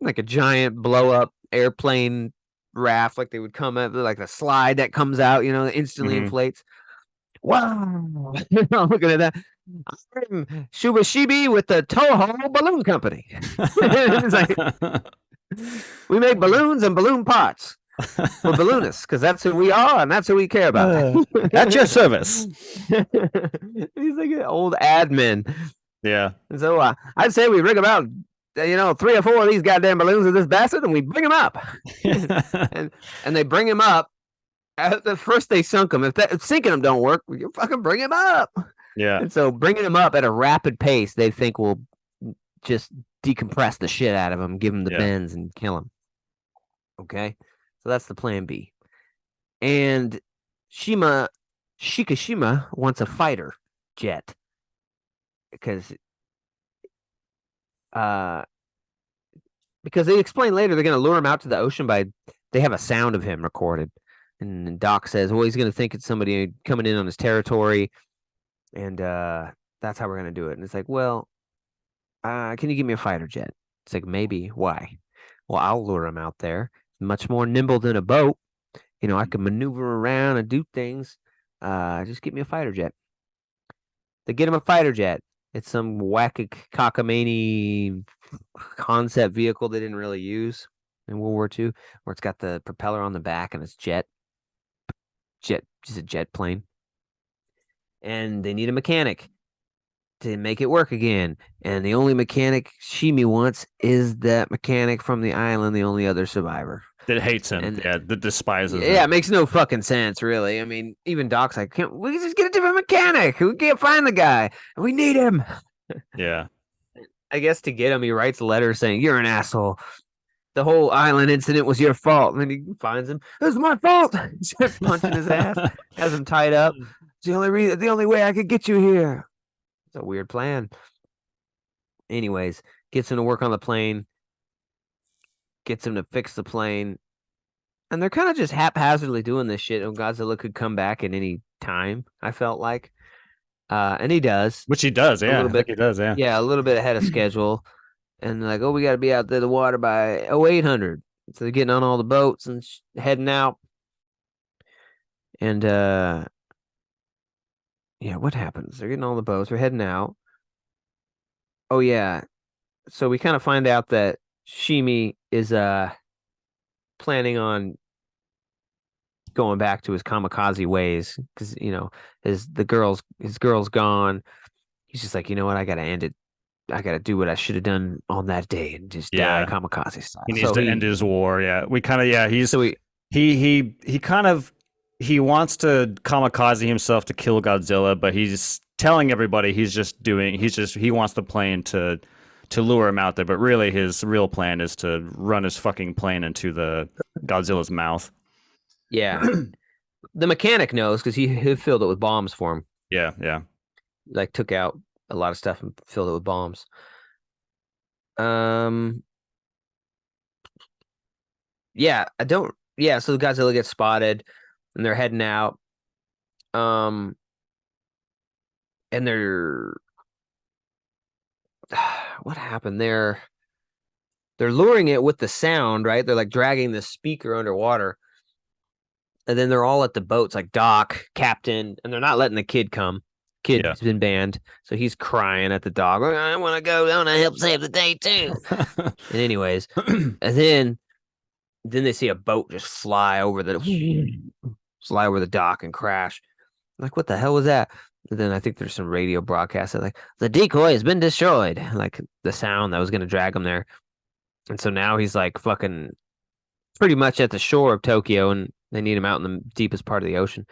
Like a giant blow up airplane raft, like they would come up, like the slide that comes out, instantly inflates. Wow! I'm looking at that. I'm Shubashibi with the Toho Balloon Company. It's like we make balloons and balloon parts for balloonists because that's who we are and that's who we care about. At your service. He's like an old admin. Yeah. And so I'd say we rig about, 3 or 4 of these goddamn balloons in this bastard and we bring him up. and they bring him up. At the first they sunk him. If sinking him don't work, you fucking bring him up. Yeah. And so bringing him up at a rapid pace, they think will just decompress the shit out of him, give him the bends and kill him. Okay? So that's the plan B. And Shikishima wants a fighter jet. Because they explain later they're going to lure him out to the ocean they have a sound of him recorded. And Doc says, well, he's going to think it's somebody coming in on his territory. And that's how we're going to do it. And it's like, well, can you give me a fighter jet? It's like, maybe. Why? Well, I'll lure him out there. Much more nimble than a boat. I can maneuver around and do things. Just give me a fighter jet. They get him a fighter jet. It's some wacky cockamamie concept vehicle they didn't really use in World War II, where it's got the propeller on the back and it's just a jet plane. And they need a mechanic to make it work again. And the only mechanic Shimi wants is that mechanic from the island, the only other survivor. That hates him. That despises him. Yeah, it makes no fucking sense, really. I mean, even Doc's like, can't we just get a different mechanic? We can't find the guy. We need him. Yeah. I guess to get him, he writes a letter saying, you're an asshole. The whole island incident was your fault. And then he finds him. It was my fault. He's punching his ass. Has him tied up. It's the only way I could get you here. It's a weird plan. Anyways, gets him to work on the plane. Gets him to fix the plane. And they're kind of just haphazardly doing this shit. And Godzilla could come back at any time, I felt like. And he does. Which he does, yeah. A little bit, he does, yeah. Yeah, a little bit ahead of schedule. And like, we got to be out there in the water by 0800. So they're getting on all the boats and heading out. And, what happens? They're getting on the boats. We're heading out. Oh, yeah. So we kind of find out that Shimi is planning on going back to his kamikaze ways because his girl's gone. He's just like, you know what, I gotta end it. I gotta do what I should have done on that day and just die kamikaze style. He needs to end his war. Yeah, we kind of he's so he wants to kamikaze himself to kill Godzilla, but he's telling everybody he wants the plane to lure him out there, but really his real plan is to run his fucking plane into the Godzilla's mouth. Yeah. The mechanic knows because he filled it with bombs for him. Yeah, yeah. Like took out a lot of stuff and filled it with bombs. Yeah, so Godzilla gets spotted and they're heading out. And they're what happened there? They're luring it with the sound, right? They're like dragging the speaker underwater. And then they're all at the boats, like Doc, Captain, and they're not letting the kid come. Yeah. Kid's been banned, so he's crying at the dog. I want to go. I want to help save the day too. And anyways, and then they see a boat just fly over the dock and crash. Like, what the hell was that? And then I think there's some radio broadcast that like the decoy has been destroyed, like the sound that was going to drag him there. And so now he's like fucking pretty much at the shore of Tokyo, and they need him out in the deepest part of the ocean.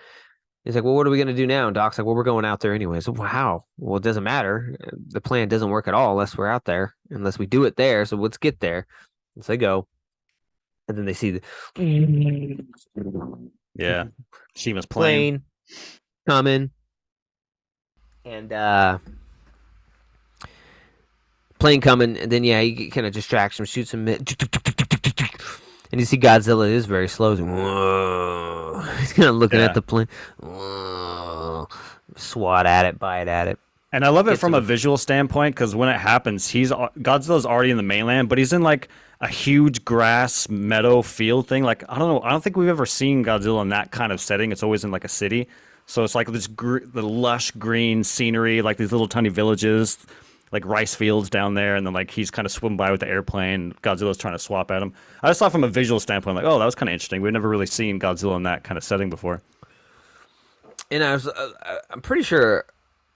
He's like, well, what are we going to do now? And Doc's like, well, we're going out there anyways. Well, how? Well, it doesn't matter. The plan doesn't work at all unless we're out there, unless we do it there. So let's get there. And so they go. And then they see the Yeah. Shima's plane coming. And plane coming. And then, yeah, he kind of distracts him, shoots him. And you see Godzilla is very slow. He's kind of looking at the plane. Whoa. Swat at it, bite at it. And I love it from a visual standpoint because when it happens, Godzilla's already in the mainland, but he's in like a huge grass meadow field thing. Like, I don't know. I don't think we've ever seen Godzilla in that kind of setting. It's always in like a city. So it's like this the lush green scenery, like these little tiny villages, like rice fields down there, and then like he's kind of swimming by with the airplane. Godzilla's trying to swap at him. I just thought from a visual standpoint, like, oh, that was kind of interesting. We've never really seen Godzilla in that kind of setting before. And I'm pretty sure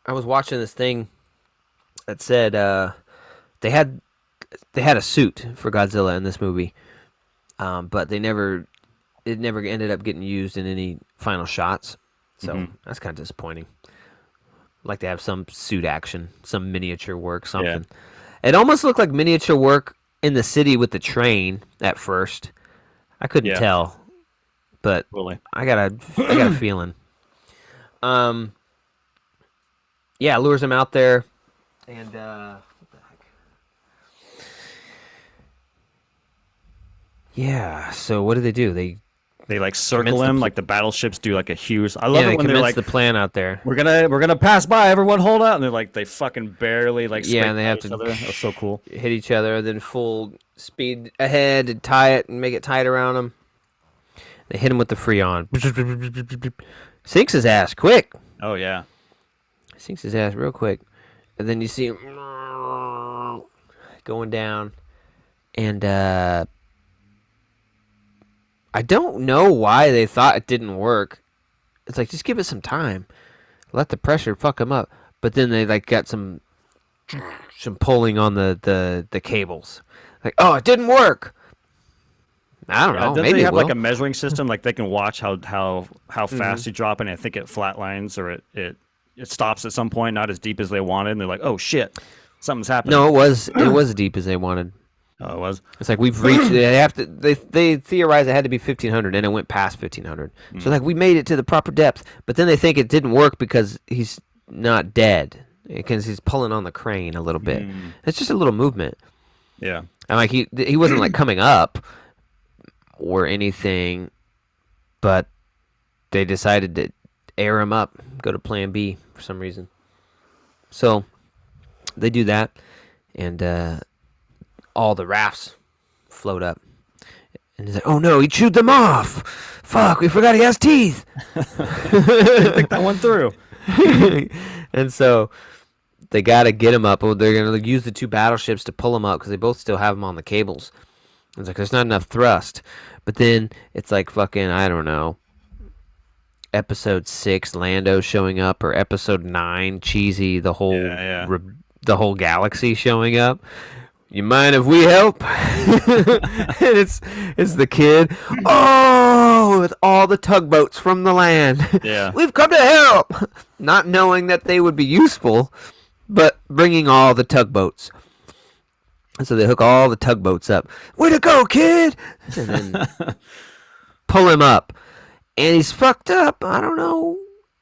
I was watching this thing that said they had a suit for Godzilla in this movie, but it never ended up getting used in any final shots. So that's kind of disappointing. Like to have some suit action, some miniature work, something. Yeah. It almost looked like miniature work in the city with the train at first. I couldn't tell, but I got a feeling. Yeah, lures him out there, and what the heck? Yeah. So what do? They like circle him, like the battleships do, like a huge. I love it when they're like the plan out there. We're gonna pass by. Everyone, hold out, and they're like they fucking barely like and they have to That's so cool. Hit each other, then full speed ahead and tie it and make it tight around them. They hit him with the Freon. Sinks his ass quick. Oh yeah, sinks his ass real quick, and then you see him going down, and I don't know why they thought it didn't work. It's like, just give it some time. Let the pressure fuck him up. But then they like got some pulling on the cables. Like, oh, it didn't work. I don't know. Maybe they have like a measuring system, like they can watch how fast you drop, and I think it flatlines or it stops at some point, not as deep as they wanted, and they're like, oh shit, something's happening. No, it was as deep as they wanted. Oh, it was. It's like we've reached. They theorized it had to be 1,500, and it went past 1,500. So like we made it to the proper depth, but then they think it didn't work because he's not dead, because he's pulling on the crane a little bit. It's just a little movement. Yeah, and like he wasn't like coming up or anything, but they decided to air him up, go to Plan B for some reason. So they do that, and all the rafts float up. And he's like, oh no, he chewed them off. Fuck, we forgot he has teeth. Didn't think that one through. And so they got to get him up. They're going to use the two battleships to pull him up because they both still have him on the cables. It's like, there's not enough thrust. But then it's like fucking, I don't know, episode 6, Lando showing up, or episode 9, Cheesy, the whole galaxy showing up. You mind if we help? And it's the kid. Oh, with all the tugboats from the land. Yeah. We've come to help. Not knowing that they would be useful, but bringing all the tugboats. And so they hook all the tugboats up. Way to go, kid! And then pull him up. And he's fucked up. I don't know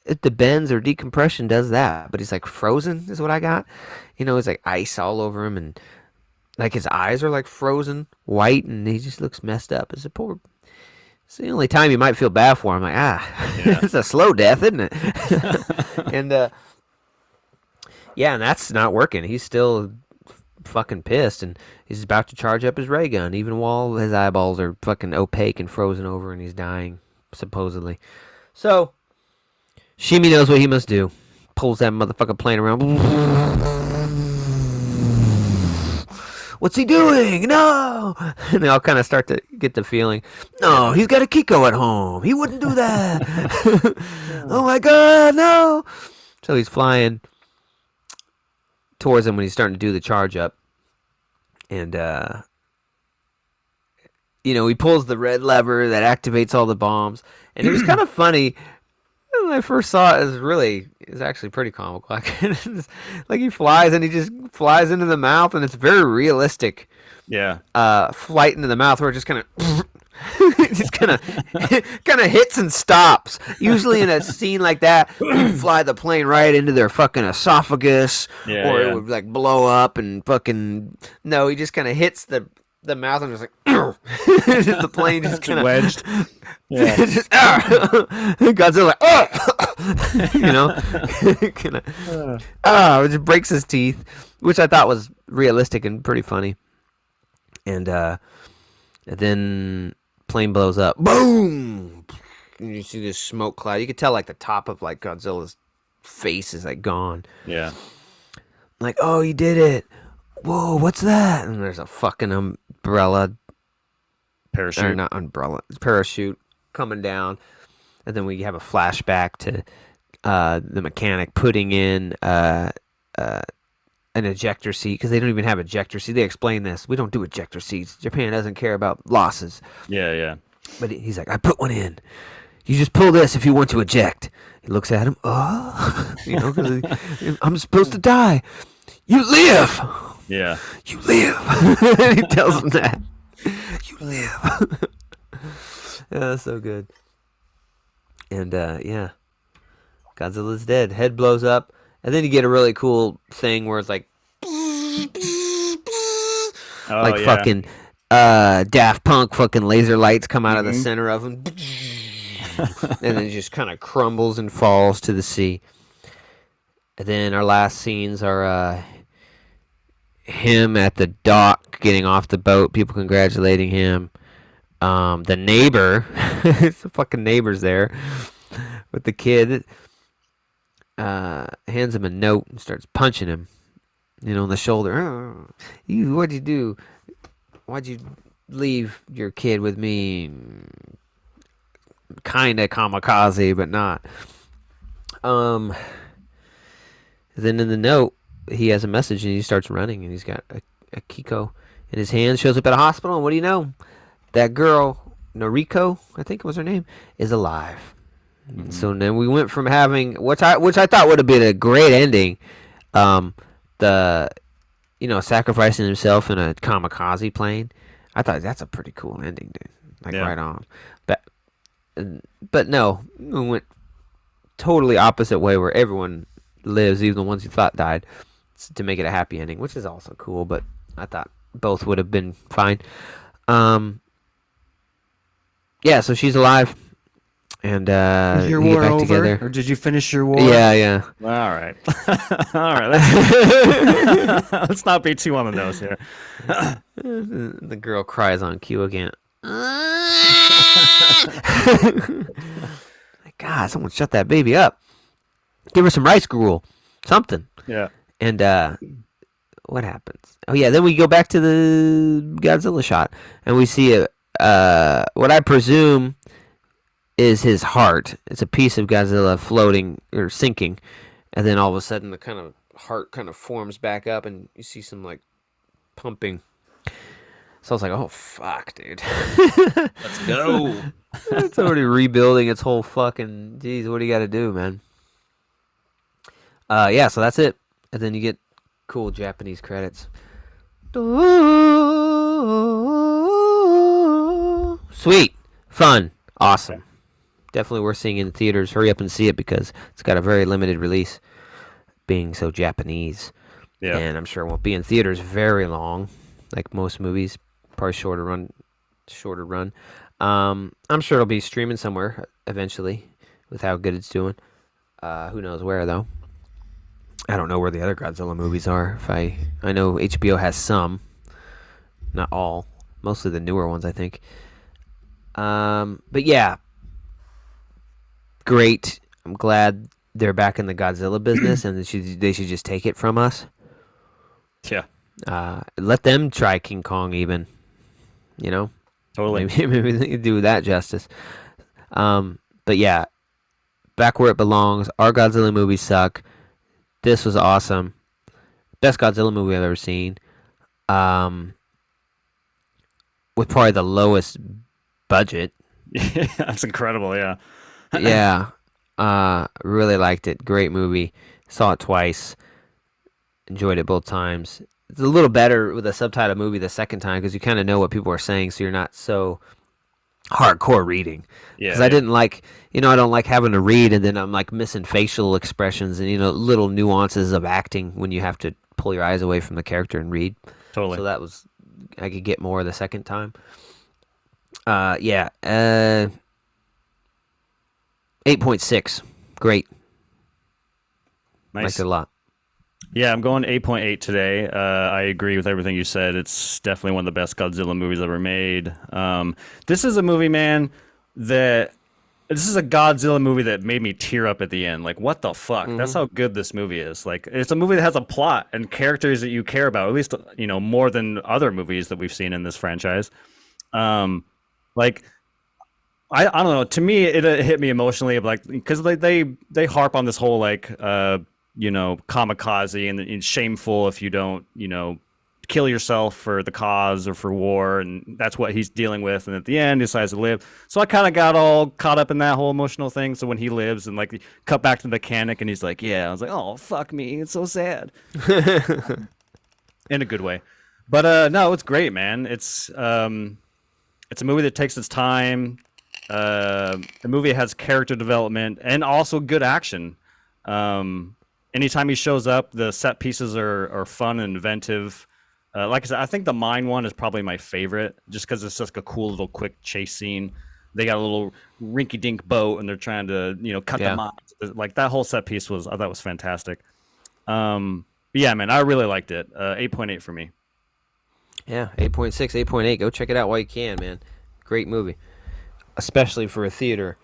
if the bends or decompression does that, but he's like frozen is what I got. You know, it's like ice all over him, and like his eyes are like frozen white, and he just looks messed up. It's the only time you might feel bad for him. Like, it's a slow death, isn't it? And yeah, and that's not working. He's still fucking pissed, and he's about to charge up his ray gun, even while his eyeballs are fucking opaque and frozen over, and he's dying, supposedly. So Shimi knows what he must do. Pulls that motherfucker plane around. What's he doing? No! And they all kind of start to get the feeling, no, he's got a Kiko at home. He wouldn't do that. Oh my god, no! So he's flying towards him when he's starting to do the charge up. And, he pulls the red lever that activates all the bombs. And it was kind of funny. When I first saw it, it's actually pretty comical. Like he flies and he just flies into the mouth, and it's very realistic. Yeah. Flight into the mouth where it just kind of just kind of hits and stops. Usually in a scene like that, you fly the plane right into their fucking esophagus, or it would like blow up and fucking. No, he just kind of hits the mouth and just like the plane just kind of wedged. Yeah. Godzilla, it just breaks his teeth, which I thought was realistic and pretty funny. And then plane blows up, boom, and you see this smoke cloud. You could tell like the top of like Godzilla's face is like gone. Yeah. Like, oh, he did it. Whoa, what's that? And there's a fucking umbrella. Parachute. Or not umbrella. Parachute coming down. And then we have a flashback to the mechanic putting in an ejector seat, because they don't even have ejector seat. They explain this. We don't do ejector seats. Japan doesn't care about losses. Yeah. But he's like, I put one in. You just pull this if you want to eject. He looks at him. Oh, because I'm supposed to die. You live. Yeah. You live. He tells him that. You live. Yeah, that's so good. And yeah, Godzilla's dead. Head blows up, and then you get a really cool thing where it's like, fucking Daft Punk fucking laser lights come out of the center of him, and then it just kind of crumbles and falls to the sea. And then our last scenes are him at the dock getting off the boat, people congratulating him. The neighbor, the fucking neighbor's there with the kid, hands him a note and starts punching him, in the shoulder. Oh, what'd you do? Why'd you leave your kid with me? Kinda kamikaze, but not. Then in the note, he has a message, and he starts running, and he's got a Kiko in his hand, shows up at a hospital, and what do you know? That girl, Noriko, I think was her name, is alive. Mm-hmm. So then we went from having, which I thought would have been a great ending, sacrificing himself in a kamikaze plane. I thought that's a pretty cool ending, dude. Like, right on. But no, we went totally opposite way, where everyone lives, even the ones you thought died, to make it a happy ending, which is also cool. But I thought both would have been fine. Yeah, so she's alive, and your we war get back over, together. or did you finish your war? All Yeah. right. All right. Let's not be too on the nose here. The girl cries on cue again. God, someone shut that baby up. Give her some rice gruel, something. Yeah. And what happens? Oh yeah, then we go back to the Godzilla shot, and we see what I presume is his heart. It's a piece of Godzilla floating or sinking, and then all of a sudden the kind of heart kind of forms back up, and you see some like pumping. So I was like, oh fuck, dude. Let's go. It's already rebuilding its whole fucking. Jeez, what do you got to do, man? Yeah, so that's it, and then you get cool Japanese credits. Sweet, fun, awesome. Definitely worth seeing in theaters. Hurry up and see it, because it's got a very limited release, being so Japanese. Yeah. And I'm sure it won't be in theaters very long, like most movies. Probably shorter run. I'm sure it'll be streaming somewhere eventually, with how good it's doing. Who knows where, though. I don't know where the other Godzilla movies are. If I know HBO has some, not all, mostly the newer ones, I think. But yeah, great. I'm glad they're back in the Godzilla business, and they should just take it from us. Yeah, Let them try King Kong, even. You know, totally. maybe they could do that justice. But yeah, back where it belongs. Our Godzilla movies suck. This was awesome. Best Godzilla movie I've ever seen. With probably the lowest budget. Yeah, that's incredible. Yeah. Yeah. Really liked it. Great movie. Saw it twice. Enjoyed it both times. It's a little better with a subtitle movie the second time because you kind of know what people are saying, so you're not so hardcore reading. Yeah. Because I didn't like, I don't like having to read and then I'm like missing facial expressions and little nuances of acting when you have to pull your eyes away from the character and read. Totally. So that was, I could get more the second time. Yeah. 8.6. Great. Nice. Liked it a lot. Yeah, I'm going 8.8 today. I agree with everything you said. It's definitely one of the best Godzilla movies ever made. This is a movie, man, this is a Godzilla movie that made me tear up at the end. Like, what the fuck? Mm-hmm. That's how good this movie is. Like, it's a movie that has a plot and characters that you care about, at least, more than other movies that we've seen in this franchise. Like, I don't know. To me, it hit me emotionally, like, because they harp on this whole, like, kamikaze and shameful if you don't, kill yourself for the cause or for war, and that's what he's dealing with. And at the end, he decides to live. So I kind of got all caught up in that whole emotional thing. So when he lives and like cut back to the mechanic, and he's like, "Yeah," I was like, "Oh fuck me, it's so sad," in a good way. But no, it's great, man. It's a movie that takes its time. The movie has character development and also good action. Anytime he shows up, the set pieces are fun and inventive. Like I said, I think the mine one is probably my favorite, just because it's just a cool little quick chase scene. They got a little rinky-dink boat, and they're trying to cut the mines. Like that whole set piece I thought was fantastic. Yeah, man, I really liked it. 8.8 for me. Yeah, 8.6, 8.8. Go check it out while you can, man. Great movie, especially for a theater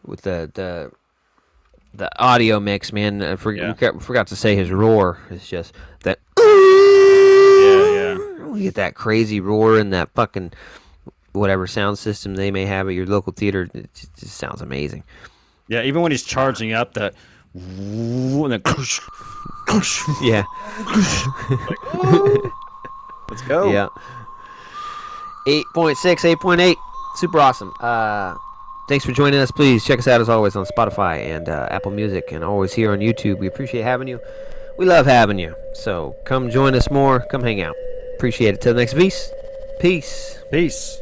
with the audio mix, man. We forgot to say his roar is just that. Yeah. You get that crazy roar and that fucking whatever sound system they may have at your local theater. It just sounds amazing. Yeah, even when he's charging up, that and then yeah. Let's go. Yeah. 8.6, 8.8. Super awesome. Thanks for joining us. Please check us out as always on Spotify and Apple Music, and always here on YouTube. We appreciate having you. We love having you. So come join us more. Come hang out. Appreciate it. Till the next piece. Peace. Peace.